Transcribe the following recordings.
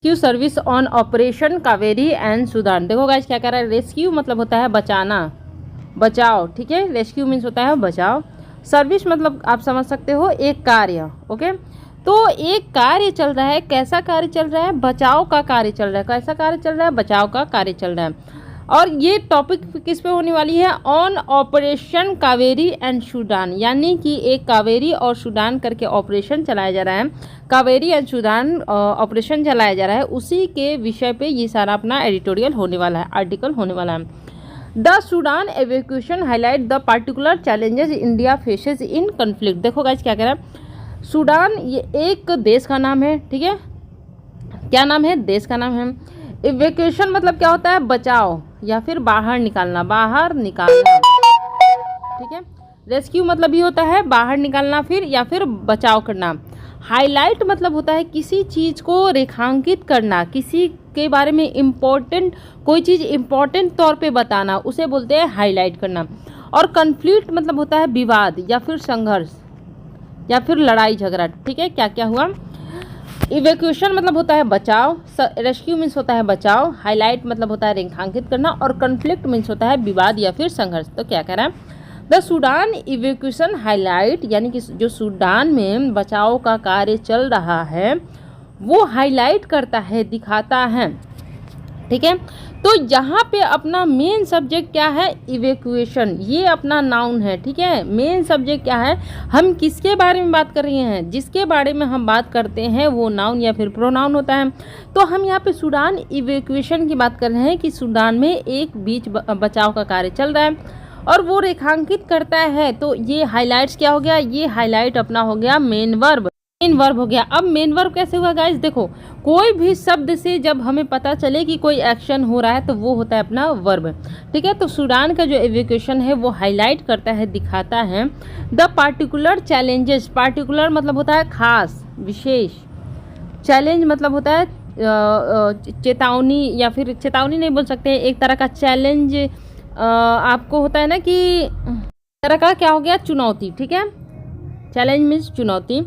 Rescue service on operation Kaveri and Sudan. देखो guys क्या कह रहा है, रेस्क्यू मतलब होता है बचाना, बचाओ, ठीक है। रेस्क्यू मीन्स होता है बचाओ, सर्विस मतलब आप समझ सकते हो एक कार्य, ओके। तो एक कार्य चल रहा है, कैसा कार्य चल रहा है, बचाव का कार्य चल रहा है। कैसा कार्य चल रहा है, बचाव का कार्य चल रहा है। और ये टॉपिक किस पे होने वाली है, on operation Kaveri and Sudan, यानी कि एक कावेरी और सूडान करके ऑपरेशन चलाया जा रहा है, कावेरी एंड सूडान ऑपरेशन चलाया जा रहा है, उसी के विषय पे ये सारा अपना एडिटोरियल होने वाला है, आर्टिकल होने वाला है। The Sudan evacuation highlight the particular challenges India faces in conflict. देखो गाइस क्या कह रहा है, सूडान ये एक देश का नाम है, ठीक है। क्या नाम है, देश का नाम है। इवैक्यूएशन मतलब क्या होता है, बचाव या फिर बाहर निकालना, बाहर निकालना, ठीक है। रेस्क्यू मतलब ये होता है बाहर निकालना फिर या फिर बचाव करना। हाईलाइट मतलब होता है किसी चीज़ को रेखांकित करना, किसी के बारे में इम्पोर्टेंट, कोई चीज़ इम्पोर्टेंट तौर पे बताना, उसे बोलते हैं हाईलाइट करना। और कन्फ्लिक्ट मतलब होता है विवाद या फिर संघर्ष या फिर लड़ाई झगड़ा, ठीक है। क्या क्या हुआ, इवैक्यूएशन मतलब होता है बचाव, रेस्क्यू मीन्स होता है बचाव, हाईलाइट मतलब होता है रेखांकित करना, और कन्फ्लिक्ट मीन्स होता है विवाद या फिर संघर्ष। तो क्या कह रहा है, द सूडान इवैक्यूएशन हाईलाइट, यानी कि जो सूडान में बचाव का कार्य चल रहा है वो हाईलाइट करता है, दिखाता है, ठीक है। तो यहाँ पे अपना मेन सब्जेक्ट क्या है, इवैक्यूएशन, ये अपना नाउन है, ठीक है। मेन सब्जेक्ट क्या है, हम किसके बारे में बात कर रहे हैं, जिसके बारे में हम बात करते हैं वो नाउन या फिर प्रोनाउन होता है। तो हम यहाँ पे सूडान इवैक्यूएशन की बात कर रहे हैं कि सूडान में एक बीच बचाव का कार्य चल रहा है और वो रेखांकित करता है। तो ये हाईलाइट्स क्या हो गया, ये हाईलाइट अपना हो गया मेन वर्ब, मेन वर्ब हो गया। अब मेन वर्ब कैसे हुआ गाइस, देखो कोई भी शब्द से जब हमें पता चले कि कोई एक्शन हो रहा है तो वो होता है अपना वर्ब, ठीक है। तो सूडान का जो इवैक्यूएशन है वो हाईलाइट करता है, दिखाता है द पार्टिकुलर चैलेंजेस, पार्टिकुलर मतलब होता है खास, विशेष, चैलेंज मतलब होता है चेतावनी, या फिर चेतावनी नहीं बोल सकते, एक तरह का चैलेंज आपको होता है ना कि तरह का क्या हो गया, चुनौती, ठीक है। चैलेंज मीन्स चुनौती।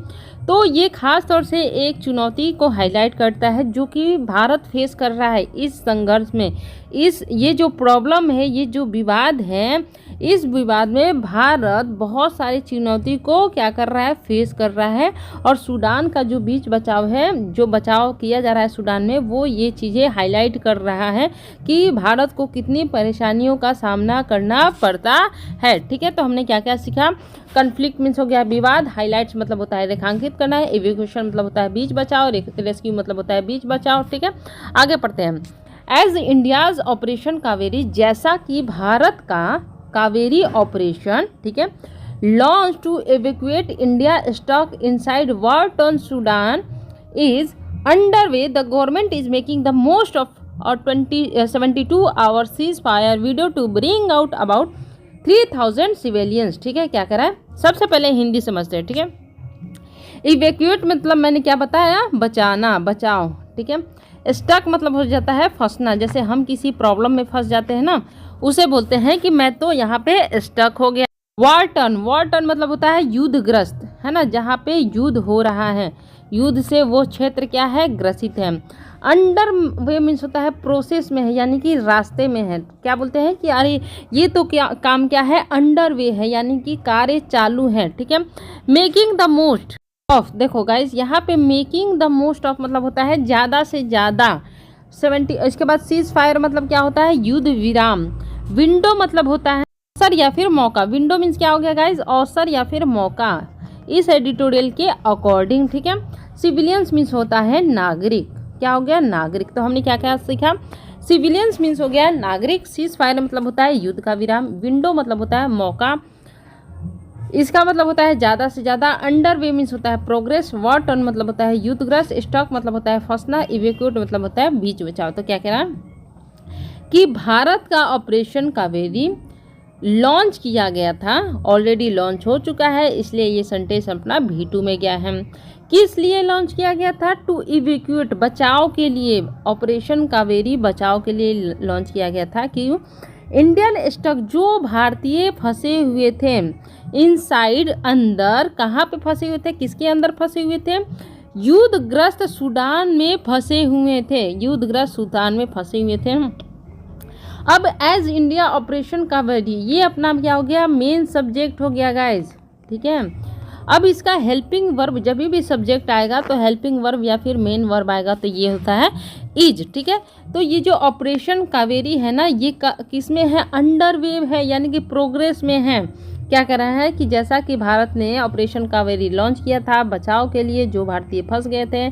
तो ये खास तौर से एक चुनौती को हाईलाइट करता है जो कि भारत फेस कर रहा है इस संघर्ष में, ये जो प्रॉब्लम है, ये जो विवाद है, इस विवाद में भारत बहुत सारी चुनौती को क्या कर रहा है, फेस कर रहा है। और सूडान का जो बीच बचाव है, जो बचाव किया जा रहा है सूडान में, वो ये चीज़ें हाईलाइट कर रहा है कि भारत को कितनी परेशानियों का सामना करना पड़ता है, ठीक है। तो हमने क्या क्या सीखा, कन्फ्लिक्ट मीन्स हो गया विवाद, हाईलाइट्स मतलब होता है रेखांकित करना है, इवैक्यूएशन मतलब होता है बीच बचाव, रेस्क्यू मतलब होता है बीच बचाव, ठीक है। आगे पढ़ते हैं। एज इंडियाज ऑपरेशन कावेरी, जैसा कि भारत का कावेरी ऑपरेशन, ठीक है, launch to evacuate India stuck inside war torn Sudan is under way, the government is making the most of 72 hour ceasefire video to bring out about 3000 civilians, ठीक है। क्या करा है, सबसे पहले हिंदी समझते हैं, ठीक है। इवैक्यूएट मतलब मैंने क्या बताया, बचाना, बचाओ, ठीक है। स्टक मतलब हो जाता है फंसना, जैसे हम किसी प्रॉब्लम में फंस जाते हैं ना, उसे बोलते हैं कि मैं तो यहाँ पे स्टक हो गया। वॉर टर्न मतलब होता है युद्धग्रस्त, है ना, जहाँ पे युद्ध हो रहा है, युद्ध से वो क्षेत्र क्या है, ग्रसित है। अंडर वे मीन्स होता है प्रोसेस में है, यानी कि रास्ते में है। क्या बोलते हैं कि अरे ये तो क्या काम क्या है, अंडर वे है, यानी कि कार्य चालू है, ठीक है। मेकिंग द मोस्ट ऑफ, देखो गाइज यहाँ पे मेकिंग द मोस्ट ऑफ मतलब होता है ज़्यादा से ज़्यादा 70। इसके बाद सीज फायर मतलब क्या होता है, युद्ध विराम। विंडो मतलब होता है अवसर या फिर मौका, विंडो मीन्स क्या हो गया गाइज, अवसर या फिर मौका, इस एडिटोरियल के अकॉर्डिंग, ठीक है। सिविलियंस मीन्स होता है नागरिक, क्या हो गया, नागरिक। तो हमने क्या क्या सीखा, सिविलियंस मीन्स हो गया नागरिक, सीज फायर मतलब होता है युद्ध का विराम, विंडो मतलब होता है मौका, इसका मतलब होता है ज़्यादा से ज़्यादा, अंडर वे मीन्स होता है प्रोग्रेस, वॉर टर्न मतलब होता है युद्धग्रस्त, स्टॉक मतलब होता है फंसना, इवैक्यूएट मतलब होता है बीच बचाव। तो क्या कह रहा है कि भारत का ऑपरेशन कावेरी लॉन्च किया गया था, ऑलरेडी लॉन्च हो चुका है, इसलिए ये सेंटेंस अपना V2 में गया है। किस लिए लॉन्च किया गया था, टू इवैक्यूएट, बचाव के लिए, ऑपरेशन कावेरी बचाव के लिए लॉन्च किया गया था। कि इंडियन स्टॉक, जो भारतीय फंसे हुए थे, इनसाइड अंदर, कहाँ पे फंसे हुए थे, किसके अंदर फंसे हुए थे, युद्धग्रस्त सूडान में फंसे हुए थे, युद्धग्रस्त सूडान में फंसे हुए थे। अब एज इंडिया ऑपरेशन कावेरी, ये अपना क्या हो गया, मेन सब्जेक्ट हो गया गाइज, ठीक है। अब इसका हेल्पिंग वर्ब, जब भी सब्जेक्ट आएगा तो हेल्पिंग वर्ब या फिर मेन वर्ब आएगा तो ये होता है इज, ठीक है। तो ये जो ऑपरेशन कावेरी है ना, ये किस में है, अंडर वे है, यानी कि प्रोग्रेस में है। क्या कर रहा है कि जैसा कि भारत ने ऑपरेशन कावेरी लॉन्च किया था बचाव के लिए, जो भारतीय फंस गए थे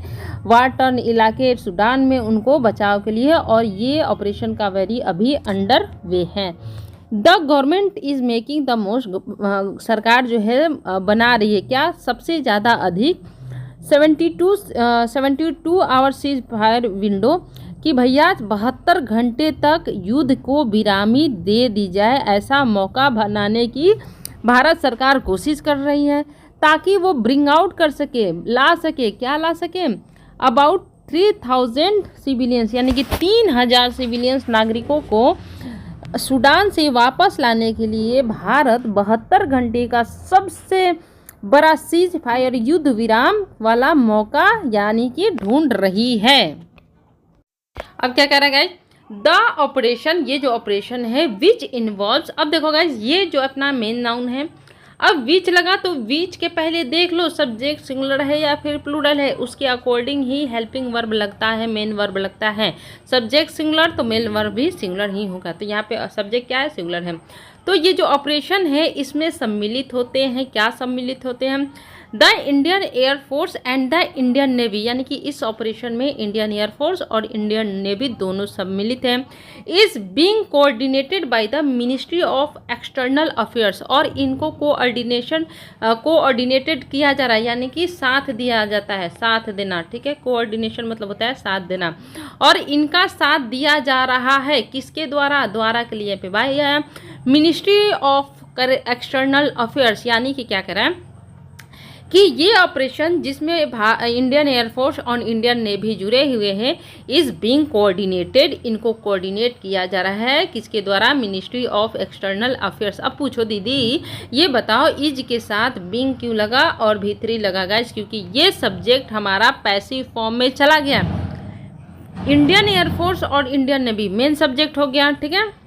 वार टर्न इलाके सूडान में, उनको बचाव के लिए, और ये ऑपरेशन कावेरी अभी अंडर वे है। The government is making the most, सरकार जो है बना रही है क्या, सबसे ज़्यादा अधिक 72 आवर सीज फायर विंडो, कि भैया 72 घंटे तक युद्ध को विरामी दे दी जाए, ऐसा मौका बनाने की भारत सरकार कोशिश कर रही है, ताकि वो ब्रिंग आउट कर सके, ला सके, क्या ला सके, अबाउट 3000 सिविलियंस, यानी कि 3000 सिविलियंस नागरिकों को सूडान से वापस लाने के लिए भारत 72 घंटे का सबसे बड़ा सीज फायर युद्ध विराम वाला मौका यानी कि ढूंढ रही है। अब क्या कह रहा है गाइस, द ऑपरेशन, ये जो ऑपरेशन है विच इन्वॉल्व्स, अब देखो गाइस ये जो अपना मेन नाउन है, अब विच लगा तो विच के पहले देख लो सब्जेक्ट सिंगुलर है या फिर प्लूरल है, उसके अकॉर्डिंग ही हेल्पिंग वर्ब लगता है, मेन वर्ब लगता है। सब्जेक्ट सिंगुलर तो मेन वर्ब भी सिंगुलर ही होगा, तो यहाँ पे सब्जेक्ट क्या है, सिंगुलर है। तो ये जो ऑपरेशन है इसमें सम्मिलित होते हैं, क्या सम्मिलित होते हैं, the Indian air force and the Indian navy, यानी कि इस ऑपरेशन में इंडियन एयरफोर्स और इंडियन नेवी दोनों सम्मिलित हैं। Is being coordinated by the ministry of external affairs, और इनको कोऑर्डिनेटेड किया जा रहा है, यानी कि साथ दिया जाता है, साथ देना, ठीक है। कोऑर्डिनेशन मतलब होता है साथ देना, और इनका साथ दिया जा रहा है किसके द्वारा, द्वारा के लिए पे भाई मिनिस्ट्री ऑफ एक्सटर्नल अफेयर्स, यानी कि क्या कह रहा है कि ये ऑपरेशन जिसमें इंडियन एयरफोर्स और इंडियन नेवी जुड़े हुए हैं, इज बीइंग कोऑर्डिनेटेड, इनको कोऑर्डिनेट किया जा रहा है किसके द्वारा, मिनिस्ट्री ऑफ एक्सटर्नल अफेयर्स। अब पूछो दीदी ये बताओ इज के साथ बीइंग क्यों लगा और भीतरी लगा गाइस, क्योंकि ये सब्जेक्ट हमारा पैसिव फॉर्म में चला गया। इंडियन एयरफोर्स और इंडियन नेवी मेन सब्जेक्ट हो गया, ठीक है।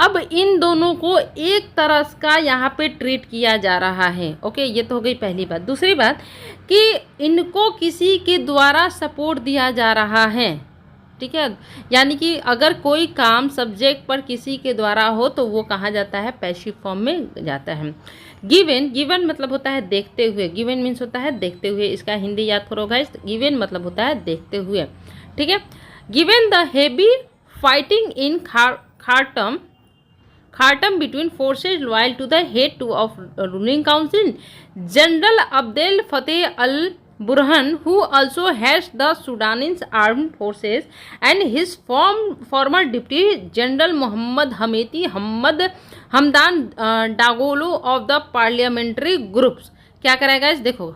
अब इन दोनों को एक तरह का यहाँ पे ट्रीट किया जा रहा है, ओके, ये तो हो गई पहली बात। दूसरी बात कि इनको किसी के द्वारा सपोर्ट दिया जा रहा है, ठीक है, यानी कि अगर कोई काम सब्जेक्ट पर किसी के द्वारा हो तो वो कहा जाता है, पैसिव फॉर्म में जाता है। गिवन, गिवन मतलब होता है देखते हुए, गिवन मीन्स होता है देखते हुए, इसका हिंदी याद करो गाइस, गिवन मतलब होता है देखते हुए, ठीक है। Given the heavy fighting in Khartoum between forces loyal to the head of ruling council, General Abdel Fattah al-Burhan, who also heads the Sudanese armed forces, and his former deputy General Mohammed Hamdan Dagalo of the parliamentary groups। क्या करेगा इस, देखो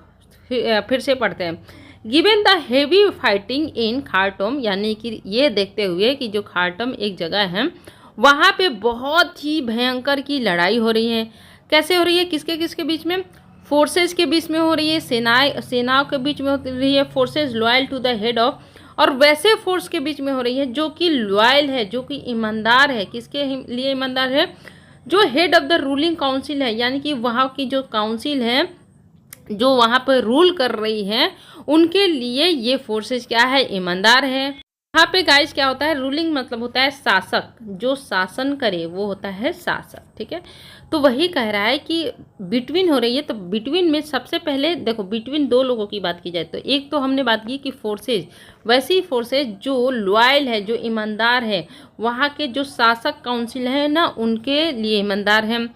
फिर से पढ़ते हैं। Given the heavy fighting in Khartoum, यानी कि ये देखते हुए कि जो खार्टूम एक जगह है वहाँ पे बहुत ही भयंकर की लड़ाई हो रही है। कैसे हो रही है, किसके किसके बीच में, फोर्सेस के बीच में हो रही है, सेनाओं के बीच में हो रही है, forces loyal to the head of, और वैसे फोर्स के बीच में हो रही है जो कि लॉयल है, जो कि ईमानदार है। किसके लिए ईमानदार है, जो head of the ruling council है, यानी कि वहाँ की जो काउंसिल है जो वहाँ पर रूल कर रही है, उनके लिए ये फोर्सेस क्या है, ईमानदार है। यहाँ पे गाइस क्या होता है, रूलिंग मतलब होता है शासक, जो शासन करे वो होता है शासक, ठीक है। तो वही कह रहा है कि बिटवीन हो रही है, तो बिटवीन में सबसे पहले देखो, बिटवीन दो लोगों की बात की जाए तो एक तो हमने बात की कि फोर्सेज, वैसी फोर्सेज जो लॉयल है, जो ईमानदार है, वहाँ के जो शासक काउंसिल है ना, उनके लिए ईमानदार है।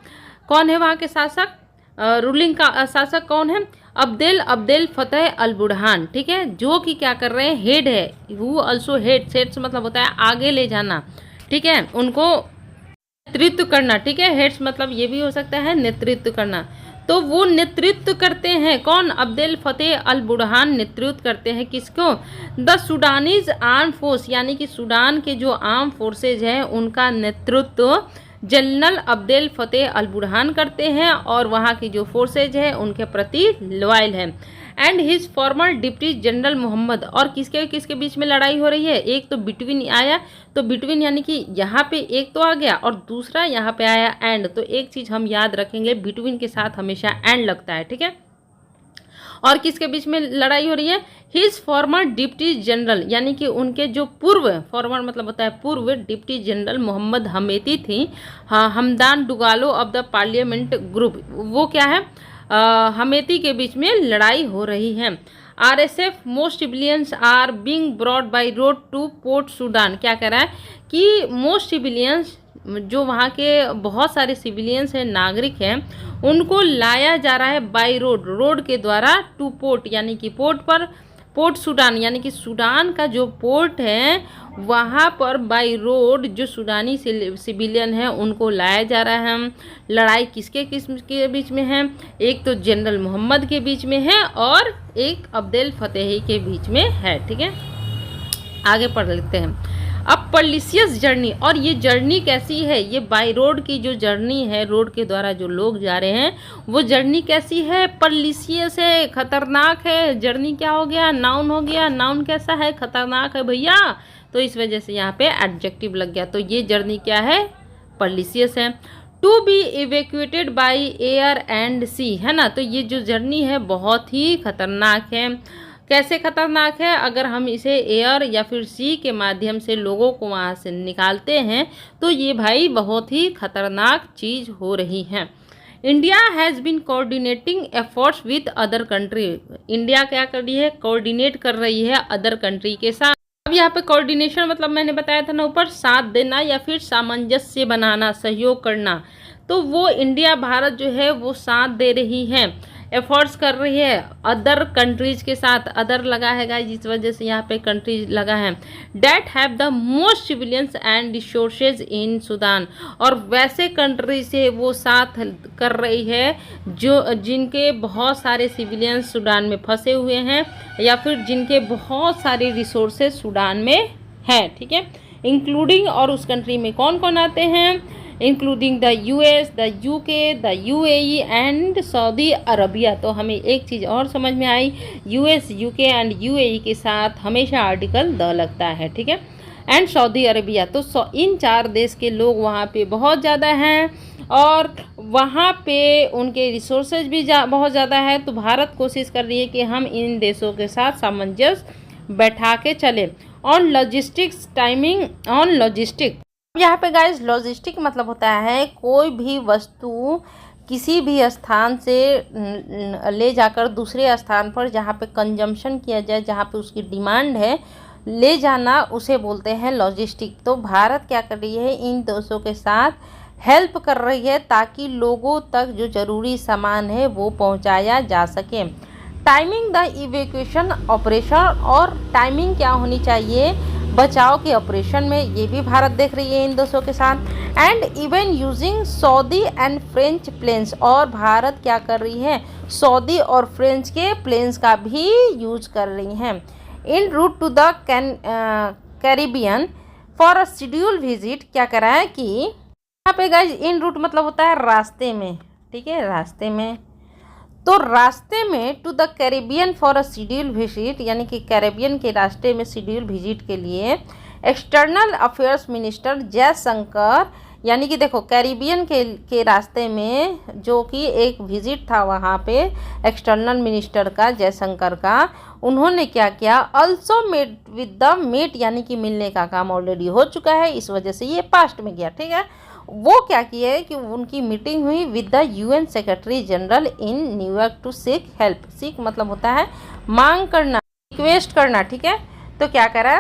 कौन है वहाँ के शासक, रूलिंग का शासक कौन है, अब्देल फतेह अल बुरहान, ठीक है, जो कि क्या कर रहे हैं, हेड है, वो अल्सो हेड्स मतलब होता है आगे ले जाना, ठीक है, उनको नेतृत्व करना, ठीक है। हेड्स मतलब ये भी हो सकता है नेतृत्व करना, तो वो नेतृत्व करते हैं, कौन, अब्देल फतेह अल बुरहान नेतृत्व करते हैं किसको, द सूडानीज आर्म फोर्स, यानी कि सूडान के जो आर्म फोर्सेज हैं उनका नेतृत्व जनरल अब्देल फतेह अल बुरहान करते हैं, और वहाँ की जो फोर्सेज है उनके प्रति लॉयल है। And his former deputy general Mohammad. और किसके किसके बीच में लड़ाई हो रही है, एक तो बिटवीन आया, तो बिटवीन यानी कि यहाँ पे एक तो आ गया और दूसरा यहाँ पे आया एंड। तो एक चीज़ हम याद रखेंगे, बिटवीन के साथ हमेशा एंड लगता है, ठीक है। और किसके बीच में लड़ाई हो रही है, हिज फॉर्मर डिप्टी जनरल, यानी कि उनके जो पूर्व, फॉर्मर मतलब होता है पूर्व, डिप्टी जनरल मोहम्मद हमेती थी, हाँ, Hamdan Dagalo of the parliament group, वो क्या है, हमेती के बीच में लड़ाई हो रही है। RSF most civilians are being brought by road to Port Sudan. क्या कह रहा है कि मोस्ट सिविलियंस, जो वहाँ के बहुत सारे सिविलियंस हैं, नागरिक हैं, उनको लाया जा रहा है बाय रोड, रोड के द्वारा, टू पोर्ट यानी कि पोर्ट पर, पोर्ट सूडान यानी कि सूडान का जो पोर्ट है वहाँ पर बाय रोड जो सूडानी सिविलियन है उनको लाया जा रहा है। लड़ाई किसके के बीच में है, एक तो जनरल मोहम्मद के बीच में है और एक अब्देल फतेही के बीच में है, ठीक है। आगे पढ़ लेते हैं। अब परलिसियस जर्नी, और ये जर्नी कैसी है, ये बाय रोड की जो जर्नी है, रोड के द्वारा जो लोग जा रहे हैं वो जर्नी कैसी है, परलिसियस है, खतरनाक है। जर्नी क्या हो गया, नाउन हो गया, नाउन कैसा है, खतरनाक है भैया, तो इस वजह से यहाँ पे एडजेक्टिव लग गया। तो ये जर्नी क्या है, परलिसियस है। To be evacuated by air and sea, है ना, तो ये जो जर्नी है बहुत ही खतरनाक है। कैसे खतरनाक है, अगर हम इसे एयर या फिर सी के माध्यम से लोगों को वहाँ से निकालते हैं तो ये भाई बहुत ही खतरनाक चीज़ हो रही है। India has been coordinating efforts with other country. India क्या कर रही है, कोऑर्डिनेट कर रही है अदर कंट्री के साथ। अब यहाँ पे कोऑर्डिनेशन मतलब मैंने बताया था ना ऊपर, साथ देना या फिर सामंजस्य बनाना, सहयोग करना। तो वो इंडिया, भारत जो है वो साथ दे रही है, एफर्ट्स कर रही है अदर कंट्रीज़ के साथ। अदर लगा है गाइस, जिस वजह से यहाँ पे कंट्रीज लगा है। That have the most civilians and resources in Sudan, और वैसे कंट्री से वो साथ कर रही है जो जिनके बहुत सारे सिविलियंस सूडान में फंसे हुए हैं या फिर जिनके बहुत सारे रिसोर्सेज सूडान में हैं, ठीक है। इंक्लूडिंग, और उस कंट्री में कौन कौन आते हैं, including the US, the UK, the UAE and Saudi Arabia. तो हमें एक चीज़ और समझ में आई, US, UK एंड UAE के साथ हमेशा आर्टिकल द लगता है, ठीक है, एंड सऊदी अरबिया। तो इन 4 देश के लोग वहाँ पे बहुत ज़्यादा हैं और वहाँ पे उनके रिसोर्सेज भी बहुत ज़्यादा है। तो भारत कोशिश कर रही है कि हम इन देशों के साथ सामंजस्य बैठा के चलें। On logistics, timing on logistic, यहाँ पे गाइस लॉजिस्टिक मतलब होता है कोई भी वस्तु किसी भी स्थान से ले जाकर दूसरे स्थान पर जहाँ पे कंजम्पशन किया जाए, जहाँ पे उसकी डिमांड है, ले जाना, उसे बोलते हैं लॉजिस्टिक। तो भारत क्या कर रही है, इन देशों के साथ हेल्प कर रही है ताकि लोगों तक जो ज़रूरी सामान है वो पहुँचाया जा सके। टाइमिंग द इवैक्यूएशन ऑपरेशन, और टाइमिंग क्या होनी चाहिए बचाव के ऑपरेशन में, ये भी भारत देख रही है इन देशों के साथ। And even using Saudi and French planes, और भारत क्या कर रही है, सऊदी और फ्रेंच के प्लेन्स का भी यूज कर रही हैं। En route to the Caribbean for a schedule visit, क्या कर रहा है कि यहाँ पे गाइस इन रूट मतलब होता है रास्ते में, ठीक है, रास्ते में। तो रास्ते में to the Caribbean for a schedule visit, यानी कि कैरिबियन के रास्ते में शेड्यूल विजिट के लिए एक्सटर्नल अफेयर्स मिनिस्टर जयशंकर, यानी कि देखो कैरिबियन के रास्ते में जो कि एक विजिट था वहाँ पे एक्सटर्नल मिनिस्टर का, जयशंकर का, उन्होंने क्या किया, also met with the met, यानी कि मिलने का काम ऑलरेडी हो चुका है, इस वजह से ये पास्ट में गया, ठीक है। वो क्या किया है कि उनकी मीटिंग हुई with the UN secretary general in New York to seek help. Seek मतलब होता है मांग करना, रिक्वेस्ट करना, ठीक है। तो क्या करा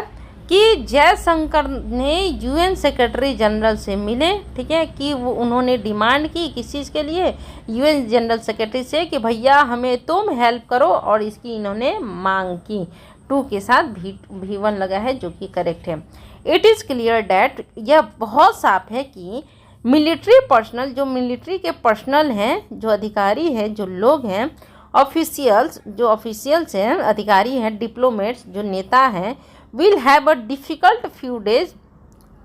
कि जयशंकर ने UN सेक्रेटरी जनरल से मिले, ठीक है, कि वो उन्होंने डिमांड की किस चीज़ के लिए, UN जनरल सेक्रेटरी से कि भैया हमें तुम हेल्प करो, और इसकी इन्होंने मांग की। टू के साथ V1 लगा है जो कि करेक्ट है। इट इज़ क्लियर डैट, यह बहुत साफ है कि मिलिट्री पर्सनल, जो मिलिट्री के पर्सनल हैं, जो अधिकारी हैं, जो लोग हैं, ऑफिशियल्स, जो ऑफिशियल्स हैं, अधिकारी हैं, डिप्लोमेट्स, जो नेता हैं, will have a difficult few days,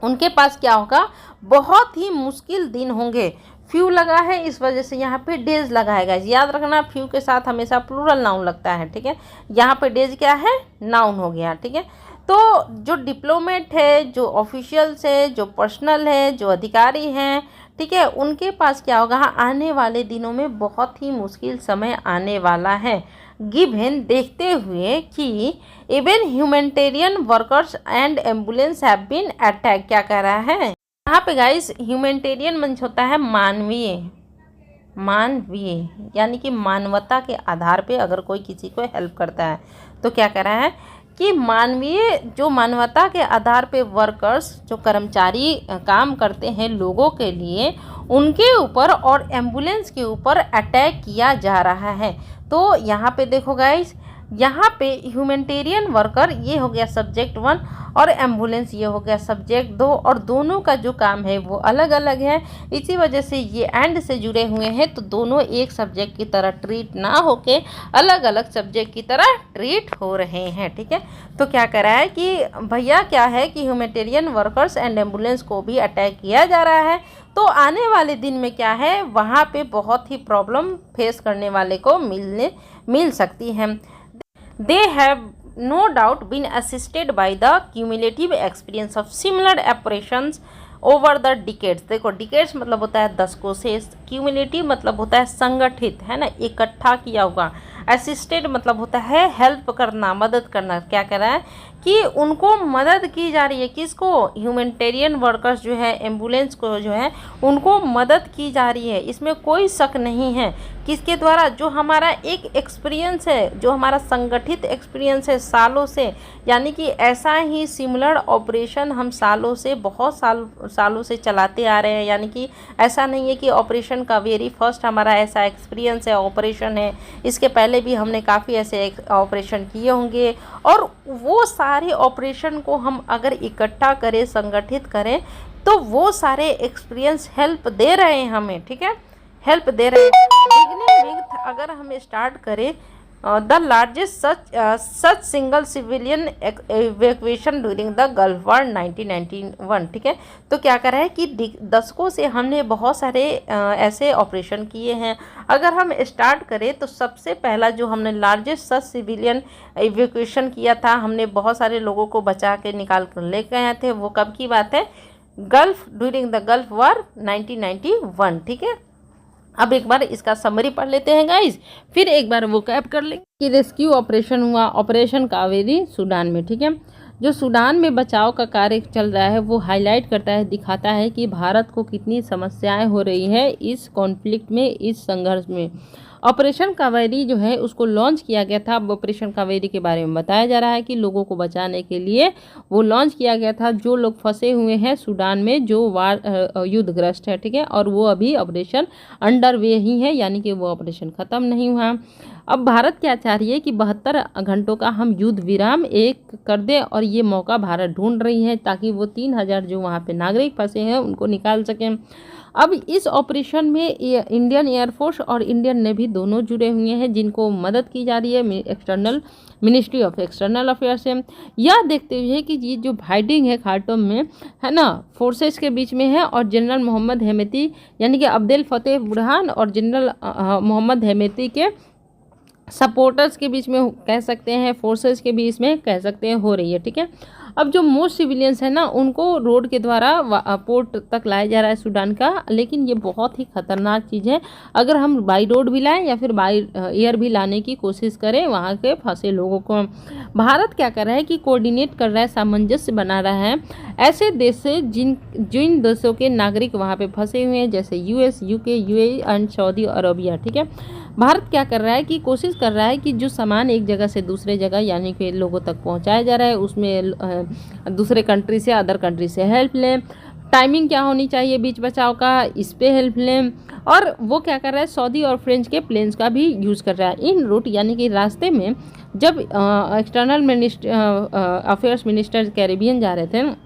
उनके पास क्या होगा, बहुत ही मुश्किल दिन होंगे। फ्यू लगा है, इस वजह से यहाँ पे डेज लगा है गाइस। याद रखना फ्यू के साथ हमेशा प्लूरल नाउन लगता है, ठीक है। यहाँ पे डेज क्या है, नाउन हो गया, ठीक है। तो जो डिप्लोमेट है, जो ऑफिशियल्स है, जो पर्सनल है, जो अधिकारी हैं, ठीक है, उनके पास क्या होगा, आने वाले दिनों में बहुत ही मुश्किल समय आने वाला है। गिवन देखते हुए कि even humanitarian workers and ambulance have been attack, क्या कह रहा है यहाँ पे गाइस, ह्यूमैनिटेरियन मीन्स होता है मानवीय, यानी कि मानवता के आधार पे अगर कोई किसी को हेल्प करता है तो क्या कह रहा है कि मानवीय, जो मानवता के आधार पे वर्कर्स, जो कर्मचारी काम करते हैं लोगों के लिए, उनके ऊपर और एम्बुलेंस के ऊपर अटैक किया जा रहा है। तो यहाँ पे देखो गाइस, यहाँ पे ह्यूमैनिटेरियन वर्कर ये हो गया सब्जेक्ट 1 और एम्बुलेंस ये हो गया सब्जेक्ट 2, और दोनों का जो काम है वो अलग अलग है। इसी वजह से ये एंड से जुड़े हुए हैं, तो दोनों एक सब्जेक्ट की तरह ट्रीट ना होके अलग अलग सब्जेक्ट की तरह ट्रीट हो रहे हैं, ठीक है। तो क्या कह रहा है कि भैया क्या है कि ह्यूमैनिटेरियन वर्कर्स एंड एम्बुलेंस को भी अटैक किया जा रहा है, तो आने वाले दिन में क्या है, वहाँ पे बहुत ही प्रॉब्लम फेस करने वाले को मिल सकती है। They have no doubt been assisted by the cumulative experience of similar operations over the decades। देखो decades मतलब होता है दशकों से, cumulative मतलब होता है संगठित, है ना, इकट्ठा किया हुआ। असिस्टेड मतलब होता है हेल्प करना, मदद करना। क्या कह रहा है कि उनको मदद की जा रही है, किसको, ह्यूमैनिटेरियन वर्कर्स जो है, एम्बुलेंस को जो है, उनको मदद की जा रही है, इसमें कोई शक नहीं है। किसके द्वारा, जो हमारा एक एक्सपीरियंस है, जो हमारा संगठित एक्सपीरियंस है सालों से, यानी कि ऐसा ही सिमिलर ऑपरेशन हम सालों से, बहुत सालों से चलाते आ रहे हैं। यानी कि ऐसा नहीं है कि ऑपरेशन का वेरी फर्स्ट हमारा ऐसा एक्सपीरियंस है, ऑपरेशन है, इसके पहले भी हमने काफ़ी ऐसे ऑपरेशन किए होंगे, और वो सारे ऑपरेशन को हम अगर इकट्ठा करें, संगठित करें, तो वो सारे एक्सपीरियंस हेल्प दे रहे हैं हमें, ठीक है, हेल्प दे रहे हैं। बिगनिंग अगर हम स्टार्ट करें, the largest such single civilian evacuation during the gulf war 1991, ठीक है। तो क्या कर रहा है कि दशकों से हमने बहुत सारे ऐसे ऑपरेशन किए हैं। अगर हम स्टार्ट करें तो सबसे पहला जो हमने लार्जेस्ट सच सिविलियन इवैक्यूएशन किया था, हमने बहुत सारे लोगों को बचा के निकाल कर ले गए थे, वो कब की बात है, ड्यूरिंग द गल्फ वॉर 1991, ठीक है। अब एक बार इसका समरी पढ़ लेते हैं गाइस, फिर एक बार वो कैप कर लेंगे कि रेस्क्यू ऑपरेशन हुआ, ऑपरेशन कावेरी सूडान में, ठीक है। जो सूडान में बचाव का कार्य चल रहा है वो हाईलाइट करता है, दिखाता है कि भारत को कितनी समस्याएं हो रही है इस कॉन्फ्लिक्ट में, इस संघर्ष में। ऑपरेशन कावेरी जो है उसको लॉन्च किया गया था। अब ऑपरेशन कावेरी के बारे में बताया जा रहा है कि लोगों को बचाने के लिए वो लॉन्च किया गया था, जो लोग फंसे हुए हैं सूडान में, जो वार युद्धग्रस्त है, ठीक है, और वो अभी ऑपरेशन अंडर वे ही है, यानी कि वो ऑपरेशन ख़त्म नहीं हुआ। अब भारत क्या चाह रही है कि 72 घंटों का हम युद्ध विराम एक कर दें, और ये मौका भारत ढूंढ रही है ताकि वो 3000 जो वहाँ पे नागरिक फंसे हैं उनको निकाल सकें। अब इस ऑपरेशन में इंडियन एयरफोर्स और इंडियन नेवी दोनों जुड़े हुए हैं, जिनको मदद की जा रही है external ministry of external affairs से। यह देखते हुए कि ये जो फाइटिंग है खार्टूम में, है ना, फोर्सेस के बीच में है, और जनरल मोहम्मद हेमेती यानी कि अब्देल फतेह बुरहान और जनरल मोहम्मद हेमेती के सपोर्टर्स के बीच में कह सकते हैं, फोर्सेस के बीच में कह सकते हैं हो रही है, ठीक है। अब जो मोस्ट सिविलियंस है ना, उनको रोड के द्वारा पोर्ट तक लाया जा रहा है सूडान का, लेकिन ये बहुत ही खतरनाक चीज़ है। अगर हम बाई रोड भी लाएं या फिर बाई एयर भी लाने की कोशिश करें वहाँ के फंसे लोगों को, भारत क्या कर रहा है कि कोऑर्डिनेट कर रहा है, सामंजस्य बना रहा है ऐसे देश से जिन देशों के नागरिक वहाँ पे फंसे हुए हैं, जैसे US, UK, UAE and Saudi Arabia, ठीक है। भारत क्या कर रहा है कि कोशिश कर रहा है कि जो सामान एक जगह से दूसरे जगह यानी कि लोगों तक पहुंचाया जा रहा है, उसमें दूसरे कंट्री से, अदर कंट्री से हेल्प लें। टाइमिंग क्या होनी चाहिए बीच बचाव का, इस पे हेल्प लें। और वो क्या कर रहा है, सऊदी और फ्रेंच के प्लेन्स का भी यूज़ कर रहा है इन रूट, यानी कि रास्ते में जब एक्सटर्नल अफेयर्स मिनिस्टर कैरेबियन जा रहे थे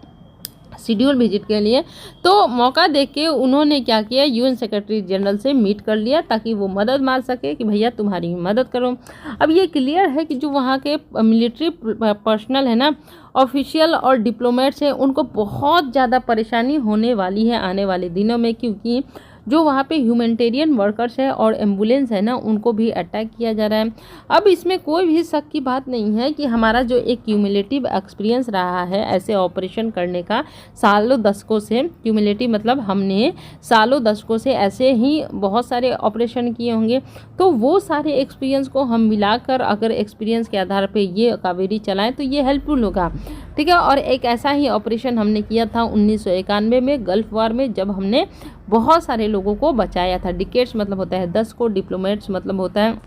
शेड्यूल विजिट के लिए, तो मौका देख के उन्होंने क्या किया, यूएन सेक्रेटरी जनरल से मीट कर लिया ताकि वो मदद मांग सके कि भैया तुम्हारी मदद करो। अब ये क्लियर है कि जो वहाँ के मिलिट्री पर्सनल है ना, ऑफिशियल और डिप्लोमेट्स हैं, उनको बहुत ज़्यादा परेशानी होने वाली है आने वाले दिनों में, क्योंकि जो वहाँ पे ह्यूमैनिटेरियन वर्कर्स है और एम्बुलेंस है ना, उनको भी अटैक किया जा रहा है। अब इसमें कोई भी शक की बात नहीं है कि हमारा जो एक क्यूमुलेटिव एक्सपीरियंस रहा है ऐसे ऑपरेशन करने का सालों दशकों से, क्यूमुलेटिव मतलब हमने सालों दशकों से ऐसे ही बहुत सारे ऑपरेशन किए होंगे, तो वो सारे एक्सपीरियंस को हम मिलाकर अगर एक्सपीरियंस के आधार पे ये कावेरी चलाएं तो ये हेल्पफुल होगा, ठीक है। और एक ऐसा ही ऑपरेशन हमने किया था 1991 में गल्फ वार में, जब हमने बहुत सारे लोगों को बचाया था। डिकेट्स मतलब होता है 10 को, डिप्लोमेट्स मतलब होता है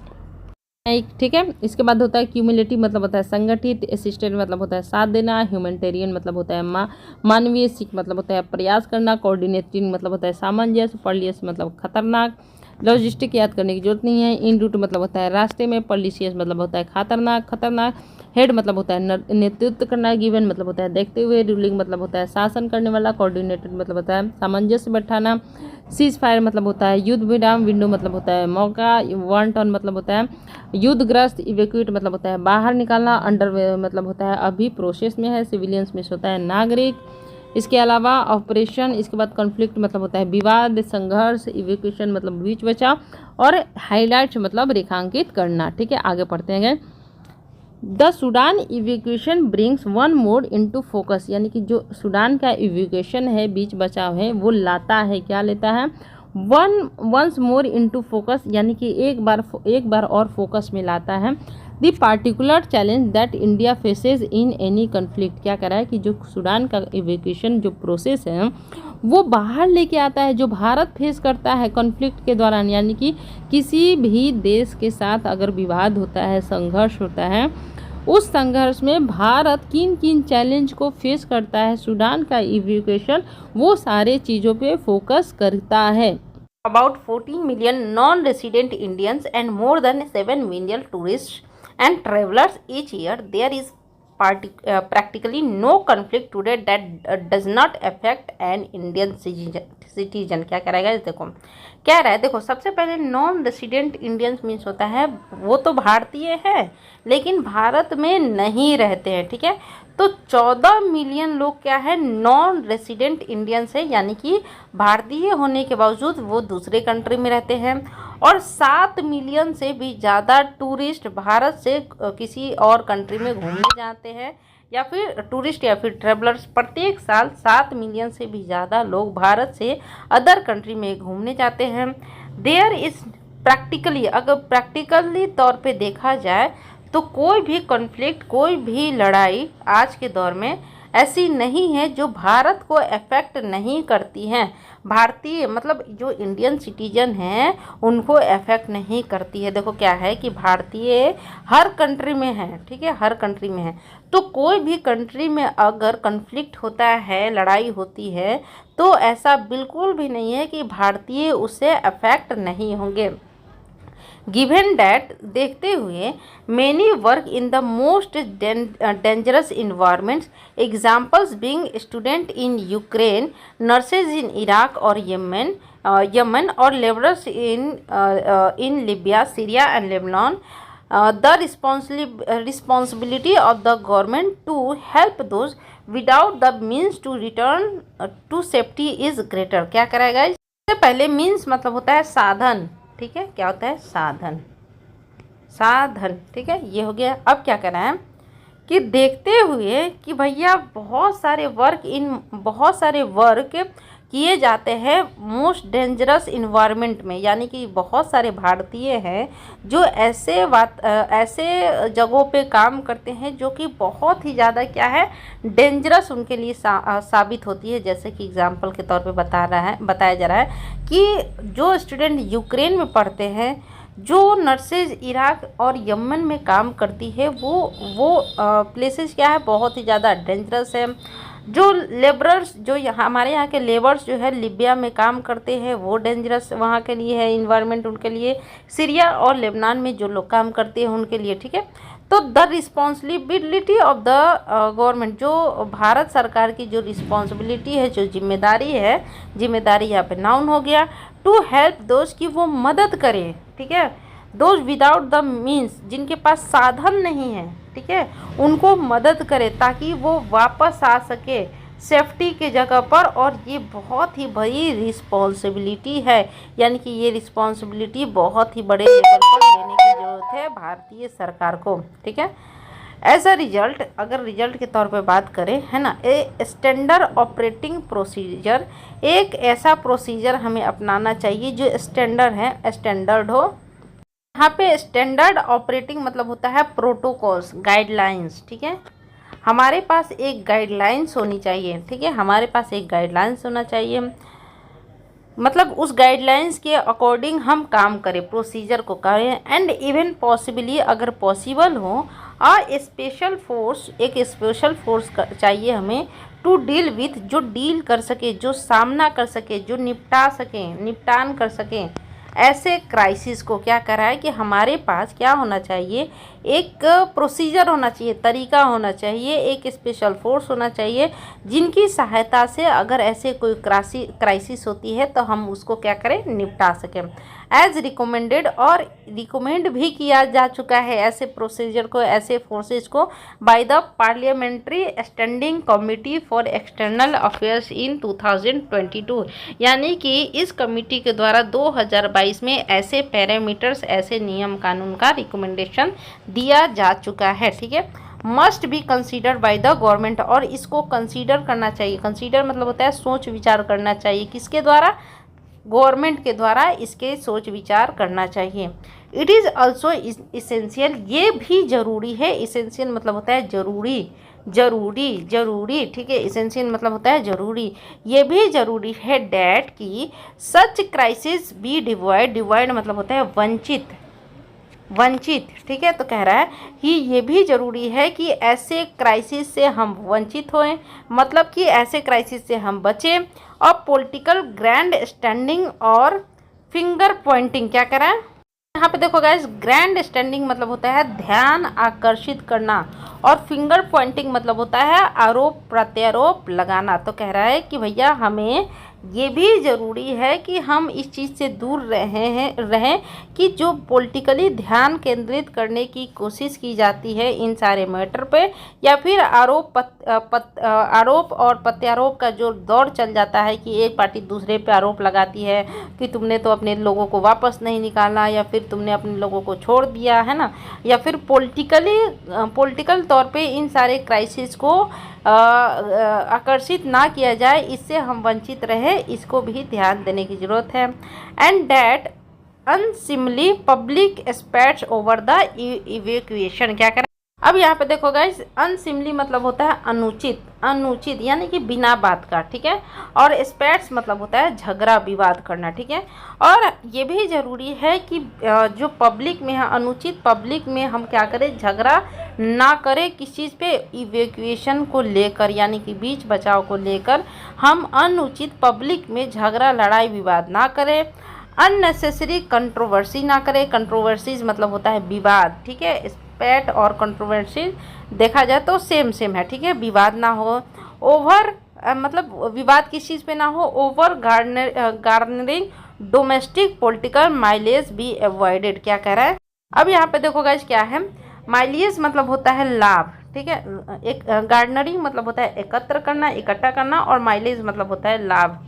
एक, ठीक है। इसके बाद होता है क्यूमुलेटिव मतलब होता है संगठित, असिस्टेंट मतलब होता है साथ देना, ह्यूमैनिटेरियन मतलब होता है मानवीय, सीख मतलब होता है प्रयास करना, कोऑर्डिनेटिंग मतलब होता है सामंजस्य, परलियस मतलब खतरनाक, लॉजिस्टिक याद करने की जरूरत नहीं है, इन रूट मतलब होता है रास्ते में, परलिशियस मतलब होता है खतरनाक, हेड मतलब होता है नेतृत्व करना, गिवन मतलब होता है देखते हुए, रूलिंग मतलब होता है शासन करने वाला, कोऑर्डिनेटेड मतलब होता है सामंजस्य बैठाना, सीज फायर मतलब होता है युद्ध विराम, विंडो मतलब होता है मौका, वांट ऑन मतलब होता है युद्धग्रस्त, इवैक्यूएट मतलब होता है बाहर निकालना, अंडर मतलब होता है अभी प्रोसेस में है, सिविलियंस में होता है नागरिक। इसके अलावा ऑपरेशन, इसके बाद कॉन्फ्लिक्ट मतलब होता है विवाद, संघर्ष, इवैक्यूएशन मतलब बीच बचाव, और हाईलाइट्स मतलब रेखांकित करना, ठीक है। आगे पढ़ते हैं। The Sudan evacuation brings one mod into focus, यानी कि जो सूडान का इवैक्यूएशन है, बीच बचाव है, वो लाता है, क्या लेता है, वंस मोर इनटू फोकस, यानी कि एक बार और फोकस में लाता है। The particular challenge that India faces in any conflict, क्या कह रहा है कि जो सूडान का इवैक्यूएशन जो प्रोसेस है वो बाहर लेके आता है, जो भारत फेस करता है कॉन्फ्लिक्ट के दौरान, यानी कि किसी भी देश के साथ अगर विवाद होता है, संघर्ष होता है, उस संघर्ष में भारत किन किन चैलेंज को फेस करता है, सूडान का इवैक्यूएशन वो सारे चीज़ों पे फोकस करता है। About 14 million non-resident Indians and more than 7 million tourists and travelers each year, there is practically no conflict today that does not affect an Indian citizen। क्या कह रहा है, देखो क्या रहा है, देखो सबसे पहले नॉन रेसिडेंट इंडियंस मीन्स होता है वो तो भारतीय है लेकिन भारत में नहीं रहते हैं, ठीक है। तो 14 मिलियन लोग क्या है, नॉन रेसिडेंट इंडियंस है, यानी कि भारतीय होने के बावजूद वो दूसरे कंट्री में रहते हैं, और 7 मिलियन से भी ज़्यादा टूरिस्ट भारत से किसी और कंट्री में घूमने जाते हैं, या फिर टूरिस्ट या फिर ट्रेवलर्स प्रत्येक साल 7 मिलियन से भी ज़्यादा लोग भारत से अदर कंट्री में घूमने जाते हैं। देयर इज़ प्रैक्टिकली, अगर प्रैक्टिकली तौर पे देखा जाए तो कोई भी कॉन्फ्लिक्ट, कोई भी लड़ाई आज के दौर में ऐसी नहीं है जो भारत को अफेक्ट नहीं करती हैं। भारतीय मतलब जो इंडियन सिटीजन हैं उनको अफेक्ट नहीं करती है। देखो क्या है कि भारतीय हर कंट्री में है, ठीक है, हर कंट्री में है। तो कोई भी कंट्री में अगर कॉन्फ्लिक्ट होता है, लड़ाई होती है, तो ऐसा बिल्कुल भी नहीं है कि भारतीय उससे अफेक्ट नहीं होंगे। गिवन डैट, देखते हुए, many work in the most dangerous environments, examples being student in Ukraine, nurses in Iraq और यमन और labourers in Libya, Syria and Lebanon. The responsibility of the government to help those without the means to return to safety is greater। क्या करेगा, इससे पहले means मतलब होता है साधन, ठीक है, क्या होता है साधन, ठीक है, ये हो गया। अब क्या करना है कि देखते हुए कि भैया बहुत सारे वर्क किए जाते हैं मोस्ट डेंजरस इन्वायरमेंट में, यानी कि बहुत सारे भारतीय हैं जो ऐसे जगहों पे काम करते हैं जो कि बहुत ही ज़्यादा क्या है, डेंजरस उनके लिए साबित होती है। जैसे कि एग्जांपल के तौर पे बताया जा रहा है कि जो स्टूडेंट यूक्रेन में पढ़ते हैं, जो नर्सेज इराक और यमन में काम करती है, वो प्लेसेस क्या है, बहुत ही ज़्यादा डेंजरस है। जो लेबरर्स, जो हमारे यहाँ के लेबर्स जो है लिबिया में काम करते हैं, वो डेंजरस वहाँ के लिए है इन्वायरमेंट उनके लिए। सीरिया और लेबनान में जो लोग काम करते हैं उनके लिए, ठीक है। तो the responsibility of the government, जो भारत सरकार की जो रिस्पॉन्सिबिलिटी है, जो जिम्मेदारी है, जिम्मेदारी यहाँ पे नाउन हो गया, टू हेल्प दोस्त, की वो मदद करे, ठीक है। दोज विदाउट द मीन्स, जिनके पास साधन नहीं है, ठीक है, उनको मदद करे ताकि वो वापस आ सके सेफ्टी के जगह पर, और ये बहुत ही बड़ी रिस्पॉन्सिबिलिटी है, यानी कि ये रिस्पॉन्सिबिलिटी बहुत ही बड़े लेवल पर लेने की ज़रूरत है भारतीय सरकार को। ठीक है। एज अ रिजल्ट, अगर रिजल्ट के तौर पे बात करें, है ना, ए स्टैंडर्ड ऑपरेटिंग प्रोसीजर, एक ऐसा प्रोसीजर हमें अपनाना चाहिए जो स्टैंडर्ड है, स्टैंडर्ड हो। यहाँ पे स्टैंडर्ड ऑपरेटिंग मतलब होता है प्रोटोकॉल्स, गाइडलाइंस। ठीक है, हमारे पास एक गाइडलाइंस होनी चाहिए। ठीक है, हमारे पास एक गाइडलाइंस होना चाहिए, मतलब उस गाइडलाइंस के अकॉर्डिंग हम काम करें, प्रोसीजर को करें। एंड इवन पॉसिबली, अगर पॉसिबल हो, स्पेशल फोर्स, एक स्पेशल फोर्स चाहिए हमें टू डील विथ, जो डील कर सके, जो सामना कर सके, जो निपटा सके, निपटान कर सके ऐसे क्राइसिस को। क्या करा है कि हमारे पास क्या होना चाहिए, एक प्रोसीजर होना चाहिए, तरीका होना चाहिए, एक स्पेशल फोर्स होना चाहिए, जिनकी सहायता से अगर ऐसे कोई क्राइसिस होती है तो हम उसको क्या करें, निपटा सकें। एज रिकमेंडेड, और रिकमेंड भी किया जा चुका है ऐसे प्रोसीजर को, ऐसे फोर्सेस को by the parliamentary standing committee for external affairs in 2022, यानी कि इस कमेटी के द्वारा 2022 में ऐसे पैरामीटर्स, ऐसे नियम कानून का रिकमेंडेशन दिया जा चुका है। ठीक है, must be considered by the government, और इसको कंसीडर करना चाहिए। कंसीडर मतलब होता है सोच विचार करना चाहिए, किसके द्वारा, गवर्नमेंट के द्वारा इसके सोच विचार करना चाहिए। इट इज़ ऑल्सो इसेंशियल, ये भी जरूरी है। इसेंशियल मतलब होता है जरूरी, जरूरी, जरूरी। ठीक है, इसेंशियल मतलब होता है जरूरी, ये भी जरूरी है डैट की सच क्राइसिस बी डिवॉइड, डिवॉइड मतलब होता है वंचित, वंचित। ठीक है, तो कह रहा है कि ये भी ज़रूरी है कि ऐसे क्राइसिस से हम वंचित होएं, मतलब कि ऐसे क्राइसिस से हम बचें। और पॉलिटिकल ग्रैंड स्टैंडिंग और फिंगर पॉइंटिंग, क्या कह रहा है यहाँ पे, देखो गाइस, ग्रैंड स्टैंडिंग मतलब होता है ध्यान आकर्षित करना, और फिंगर पॉइंटिंग मतलब होता है आरोप प्रत्यारोप लगाना। तो कह रहा है कि भैया हमें ये भी ज़रूरी है कि हम इस चीज़ से दूर रहें कि जो पॉलिटिकली ध्यान केंद्रित करने की कोशिश की जाती है इन सारे मैटर पे, या फिर आरोप और प्रत्यारोप का जो दौर चल जाता है कि एक पार्टी दूसरे पे आरोप लगाती है कि तुमने तो अपने लोगों को वापस नहीं निकाला, या फिर तुमने अपने लोगों को छोड़ दिया, है ना, या फिर पॉलिटिकल तौर पे इन सारे क्राइसिस को आकर्षित ना किया जाए, इससे हम वंचित रहे, इसको भी ध्यान देने की ज़रूरत है। And that unseemly public aspects over the evacuation, क्या करें। अब यहाँ पे देखो गाइस, अनसिमली मतलब होता है अनुचित, अनुचित यानी कि बिना बात का। ठीक है, और एस्पेक्ट्स मतलब होता है झगड़ा विवाद करना। ठीक है, और ये भी ज़रूरी है कि जो पब्लिक में है, अनुचित पब्लिक में हम क्या करें, झगड़ा ना करें किस चीज़ पे, इवैक्यूएशन को लेकर, यानी कि बीच बचाव को लेकर हम अनुचित पब्लिक में झगड़ा लड़ाई विवाद ना करें। अननेसेसरी कंट्रोवर्सी ना करें, कंट्रोवर्सीज मतलब होता है विवाद। ठीक है, स्पेट और कंट्रोवर्सी देखा जाए तो सेम सेम है। ठीक है, विवाद ना हो, ओवर मतलब विवाद किस चीज़ पे ना हो, over garnering domestic political mileage be avoided, क्या कह रहा है। अब यहाँ पे देखो गाइस क्या है, माइलेज मतलब होता है लाभ। ठीक है, एक गार्डनरिंग मतलब होता है एकत्र करना, इकट्ठा करना, और माइलेज मतलब होता है लाभ,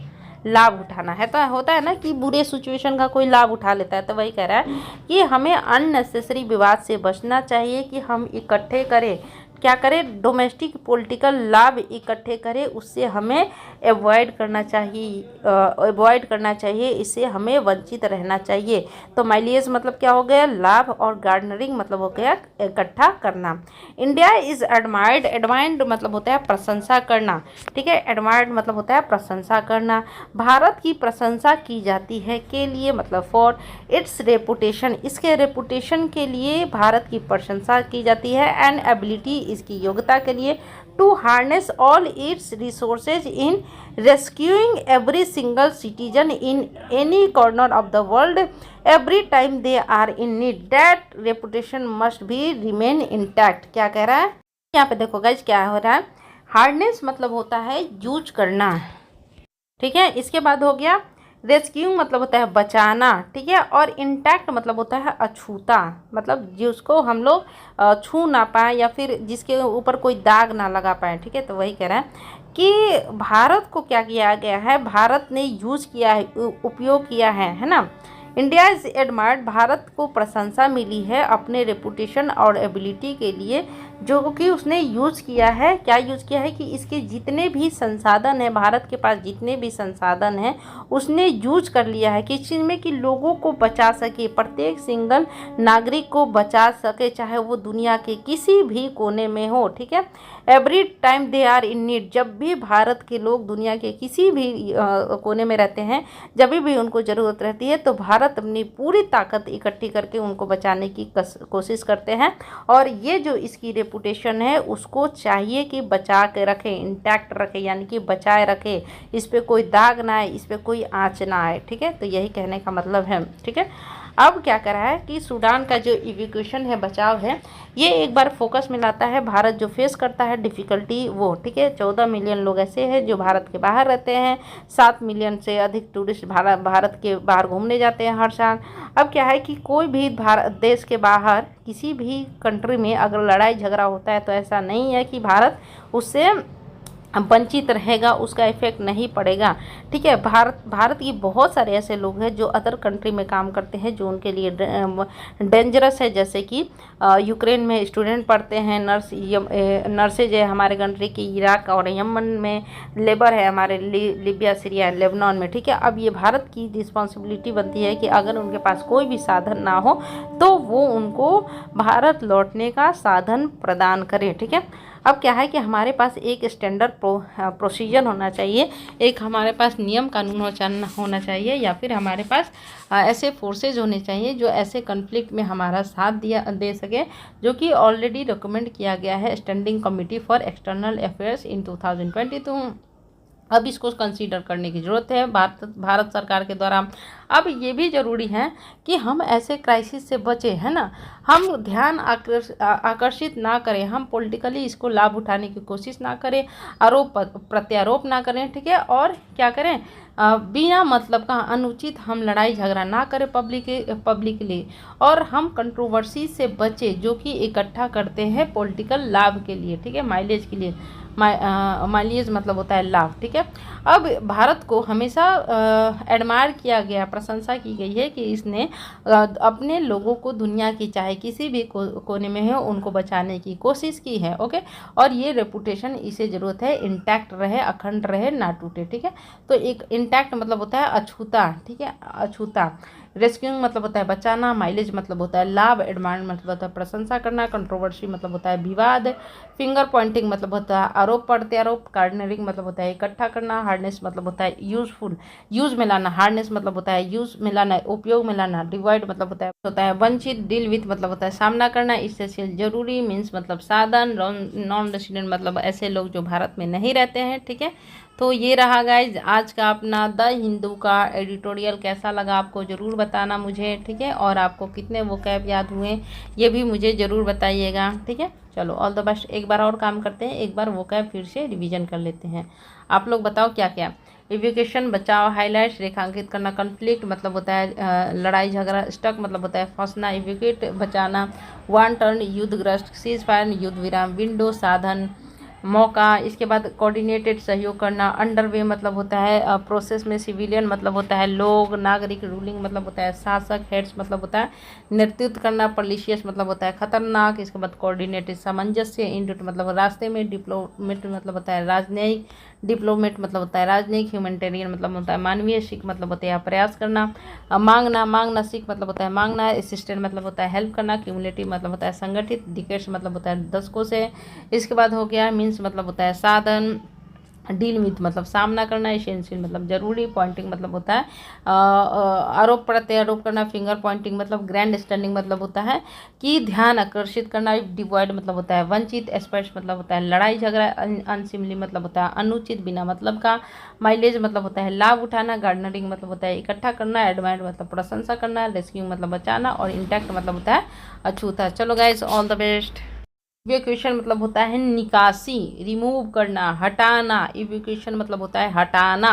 लाभ उठाना है। तो होता है ना कि बुरे सिचुएशन का कोई लाभ उठा लेता है, तो वही कह रहा है कि हमें अननेसेसरी विवाद से बचना चाहिए, कि हम इकट्ठे करें, क्या करें, डोमेस्टिक पॉलिटिकल लाभ इकट्ठे करें, उससे हमें अवॉइड करना चाहिए, अवॉइड करना चाहिए, इससे हमें वंचित रहना चाहिए। तो माइलेज मतलब क्या हो गया, लाभ, और गार्डनरिंग मतलब हो गया इकट्ठा करना। इंडिया इज़ एडमायर्ड, एडमायर्ड मतलब होता है प्रशंसा करना। ठीक है, एडमायर्ड मतलब होता है प्रशंसा करना। भारत की प्रशंसा की जाती है के लिए मतलब फॉर इट्स रेपुटेशन, इसके रेपुटेशन के लिए भारत की प्रशंसा की जाती है। एंड एबिलिटी, इसकी योग्यता के लिए। To harness all its resources in rescuing every single citizen in any corner of the world every time they are in need, that reputation must be remain intact, क्या कह रहा है यहाँ पे। देखो गाइज क्या हो रहा है, हार्नेस मतलब होता है यूज करना। ठीक है, इसके बाद हो गया रेस्क्यू मतलब होता है बचाना, ठीक है। और इंटैक्ट मतलब होता है अछूता, मतलब जिसको हम लोग छू ना पाए या फिर जिसके ऊपर कोई दाग ना लगा पाए, ठीक है। तो वही कह रहा है कि भारत को क्या किया गया है, भारत ने यूज़ किया है, उपयोग किया है ना। इंडिया इज़ एडमायर्ड, भारत को प्रशंसा मिली है अपने रेपुटेशन और एबिलिटी के लिए, जो कि उसने यूज़ किया है। क्या यूज़ किया है कि इसके जितने भी संसाधन हैं, भारत के पास जितने भी संसाधन हैं उसने यूज कर लिया है किस चीज़ में, कि लोगों को बचा सके, प्रत्येक सिंगल नागरिक को बचा सके, चाहे वो दुनिया के किसी भी कोने में हो, ठीक है। Every time they are in need, जब भी भारत के लोग दुनिया के किसी भी कोने में रहते हैं, जब भी उनको ज़रूरत रहती है तो भारत अपनी पूरी ताकत इकट्ठी करके उनको बचाने की कोशिश करते हैं। और ये जो इसकी रेपुटेशन है उसको चाहिए कि बचा के रखे, इंटैक्ट रखे, यानी कि बचाए रखे, इस पर कोई दाग ना आए, इस पर कोई आँच ना आए, ठीक है। तो यही कहने का मतलब है, ठीक है। अब क्या कर रहा है कि सूडान का जो इवैक्यूएशन है, बचाव है, ये एक बार फोकस में लाता है भारत जो फेस करता है डिफ़िकल्टी वो, ठीक है। 14 मिलियन लोग ऐसे हैं जो भारत के बाहर रहते हैं, 7 मिलियन से अधिक टूरिस्ट भारत के बाहर घूमने जाते हैं हर साल। अब क्या है कि कोई भी भारत देश के बाहर किसी भी कंट्री में अगर लड़ाई झगड़ा होता है तो ऐसा नहीं है कि भारत उससे वंचित रहेगा, उसका इफेक्ट नहीं पड़ेगा, ठीक है। भारत की बहुत सारे ऐसे लोग हैं जो अदर कंट्री में काम करते हैं जो उनके लिए डेंजरस है, जैसे कि यूक्रेन में स्टूडेंट पढ़ते हैं, नर्सेज है हमारे कंट्री की, इराक और यमन में लेबर है हमारे, लीबिया सीरिया लेबनान में, ठीक है। अब ये भारत की रिस्पॉन्सिबिलिटी बनती है कि अगर उनके पास कोई भी साधन ना हो तो वो उनको भारत लौटने का साधन प्रदान करें, ठीक है। अब क्या है कि हमारे पास एक स्टैंडर्ड प्रोसीजर होना चाहिए, एक हमारे पास नियम कानून होना चाहिए, या फिर हमारे पास ऐसे फोर्सेज होने चाहिए जो ऐसे कन्फ्लिक्ट में हमारा साथ दे सके, जो कि ऑलरेडी रिकमेंड किया गया है standing committee for external affairs in 2022। अब इसको कंसीडर करने की ज़रूरत है भारत सरकार के द्वारा। अब ये भी ज़रूरी है कि हम ऐसे क्राइसिस से बचें, है ना। हम ध्यान आकर्षित ना करें, हम पॉलिटिकली इसको लाभ उठाने की कोशिश ना करें, आरोप प्रत्यारोप ना करें, ठीक है। और क्या करें, बिना मतलब का अनुचित हम लड़ाई झगड़ा ना करें पब्लिकली, और हम कंट्रोवर्सी से बचें जो कि इकट्ठा करते हैं पॉलिटिकल लाभ के लिए, ठीक है, माइलेज के लिए। माइलेज मतलब होता है लाभ, ठीक है। अब भारत को हमेशा एडमायर किया गया, प्रशंसा की गई है कि इसने अपने लोगों को दुनिया की चाहे किसी भी कोने में हो उनको बचाने की कोशिश की है, ओके। और ये रेपुटेशन इसे ज़रूरत है इंटैक्ट रहे, अखंड रहे, ना टूटे, ठीक है। तो एक इंटैक्ट मतलब होता है अछूता, ठीक है, अछूता। रेस्क्यूइंग मतलब होता है बचाना, माइलेज मतलब होता है लाभ, एडमायर मतलब होता है प्रशंसा करना, कंट्रोवर्सी मतलब होता है विवाद, फिंगर पॉइंटिंग मतलब होता है आरोप प्रत्यारोप, कार्डनरिंग मतलब होता है इकट्ठा करना, हार्डनेस मतलब होता है यूजफुल, यूज में लाना, हार्डनेस मतलब होता है यूज में लाना, उपयोग में लाना, डिवाइड मतलब होता है वंचित, डील विथ मतलब होता है सामना करना, इसेंशियल जरूरी, मीन्स मतलब साधन, नॉन रेसिडेंट मतलब ऐसे लोग जो भारत में नहीं रहते हैं, ठीक है। तो ये रहा गाइज आज का अपना द हिंदू का एडिटोरियल। कैसा लगा आपको ज़रूर बताना मुझे, ठीक है। और आपको कितने वोकैब याद हुए ये भी मुझे ज़रूर बताइएगा, ठीक है। चलो ऑल द बेस्ट। एक बार और काम करते हैं, एक बार वोकैब फिर से रिवीजन कर लेते हैं। आप लोग बताओ क्या क्या। इवैक्यूएशन बचाव, हाईलाइट्स रेखांकित करना, कन्फ्लिक्ट मतलब होता है लड़ाई झगड़ा, स्टक मतलब होता है फंसना, इवैक्यूएट बचाना, वन टर्न युद्धग्रस्त, सीज फायर युद्ध विराम, विंडो साधन मौका, इसके बाद कोऑर्डिनेटेड सहयोग करना, अंडरवे मतलब होता है प्रोसेस में, सिविलियन मतलब होता है लोग, नागरिक, रूलिंग मतलब होता है शासक, हेड्स मतलब होता है नेतृत्व करना, पॉलिशियस मतलब होता है खतरनाक, इसके बाद कोऑर्डिनेटेड सामंजस्य, इंडूट मतलब रास्ते में, डिप्लोमेट मतलब होता है राजनयिक, डिप्लोमेट मतलब होता है राजनयिक, ह्यूमैनिटेरियन मतलब होता है मानवीय, सीख मतलब होता है प्रयास करना, मांगना सीख मतलब होता है मांगना, असिस्टेंट मतलब होता है हेल्प करना, क्यूमुलेटिव मतलब होता है संगठित, डिकेट्स मतलब होता है दशकों से, इसके बाद हो गया मीन्स मतलब होता है साधन, डील विथ मतलब सामना करना, एसेंशियल मतलब जरूरी, पॉइंटिंग मतलब होता है आरोप प्रत्यारोप करना, फिंगर पॉइंटिंग मतलब ग्रैंड स्टैंडिंग मतलब होता है कि ध्यान आकर्षित करना, डिवॉइड मतलब होता है वंचित, एस्पर्ट्स मतलब होता है लड़ाई झगड़ा, अनसिमली मतलब होता है अनुचित बिना मतलब का, माइलेज मतलब होता है लाभ उठाना, गार्डनरिंग मतलब होता है इकट्ठा करना, एडमायर मतलब प्रशंसा करना, रेस्क्यू मतलब बचाना, और इंटैक्ट मतलब होता है अछूता। चलो guys all the best. Evacuation मतलब होता है निकासी, रिमूव करना, हटाना। इवैक्यूएशन मतलब होता है हटाना,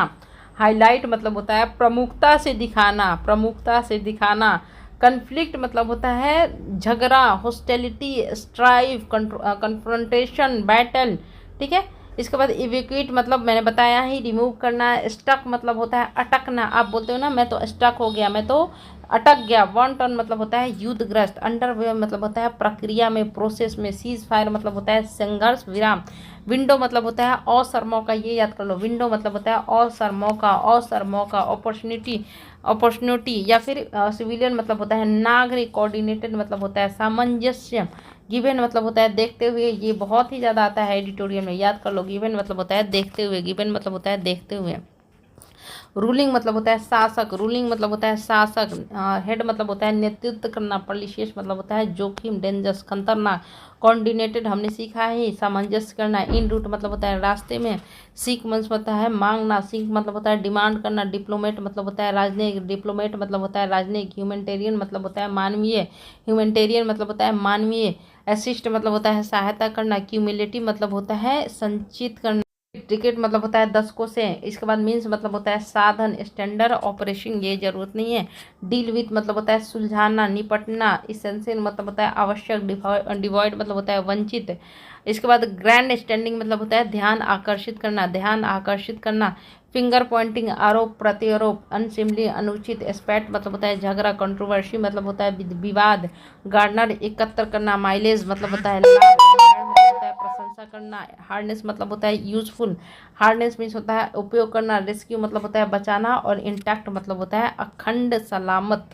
हाईलाइट मतलब होता है प्रमुखता से दिखाना, प्रमुखता से दिखाना। कन्फ्लिक्ट मतलब होता है झगड़ा, हॉस्टिलिटी, स्ट्राइव, कन्फ्रंटेशन, बैटल, ठीक है। इसके बाद इवेक्यूएट मतलब मैंने बताया ही, रिमूव करना। स्टक मतलब होता है अटकना, आप बोलते हो ना मैं तो स्टक हो गया, मैं तो अटक गया। वन टर्न मतलब होता है युद्धग्रस्त। अंडरवे मतलब होता है प्रक्रिया में, प्रोसेस में। सीज फायर मतलब होता है संघर्ष विराम। विंडो मतलब होता है अवसर मौका, ये याद कर लो। विंडो मतलब होता है अवसर मौका, अवसर मौका, अपॉर्चुनिटी, अपॉर्चुनिटी। या फिर सिविलियन मतलब होता है नागरिक। कोऑर्डिनेटेड मतलब होता है सामंजस्य। गिवन मतलब होता है देखते हुए, ये बहुत ही ज़्यादा आता है एडिटोरियल में, याद कर लो। गिवन मतलब होता है देखते हुए, गिवन मतलब होता है देखते हुए। रूलिंग मतलब होता है शासक, रूलिंग मतलब होता है शासक। हेड मतलब होता है नेतृत्व करना। पॉलिशियस मतलब होता है जोखिम, डेंजरस, खतरनाक। कोऑर्डिनेटेड हमने सीखा है सामंजस्य करना। इन रूट मतलब होता है रास्ते में। सीख मतलब होता है मांगना। सीख मतलब होता है डिमांड करना। डिप्लोमेट मतलब होता है राजनयिक। डिप्लोमेट मतलब होता है राजनयिक। ह्यूमैनिटेरियन मतलब होता है मानवीय। ह्यूमैनिटेरियन मतलब होता है मानवीय। असिस्ट मतलब होता है सहायता करना। क्यूमुलेटिव मतलब होता है संचित करना। टिकट मतलब होता है दशकों से। इसके बाद मीन्स मतलब होता है साधन। स्टैंडर्ड ऑपरेशन, ये जरूरत नहीं है। डील विथ मतलब होता है सुलझाना, निपटना। इसेंशियल मतलब होता है आवश्यक। डिवॉइड मतलब होता है वंचित। इसके बाद ग्रैंड स्टैंडिंग मतलब होता है ध्यान आकर्षित करना, ध्यान आकर्षित करना। फिंगर पॉइंटिंग, आरोप प्रत्यारोप। अनसिमली, अनुचित। स्पैट मतलब होता है झगड़ा। कंट्रोवर्सी मतलब होता है विवाद। गार्डनर, एकत्र करना। माइलेज मतलब होता है लाभ। एडमायर मतलब होता है प्रशंसा करना। हार्डनेस मतलब होता है यूजफुल। हार्डनेस मीन्स होता है उपयोग करना। रेस्क्यू मतलब होता है बचाना। और इंटैक्ट मतलब होता है अखंड सलामत।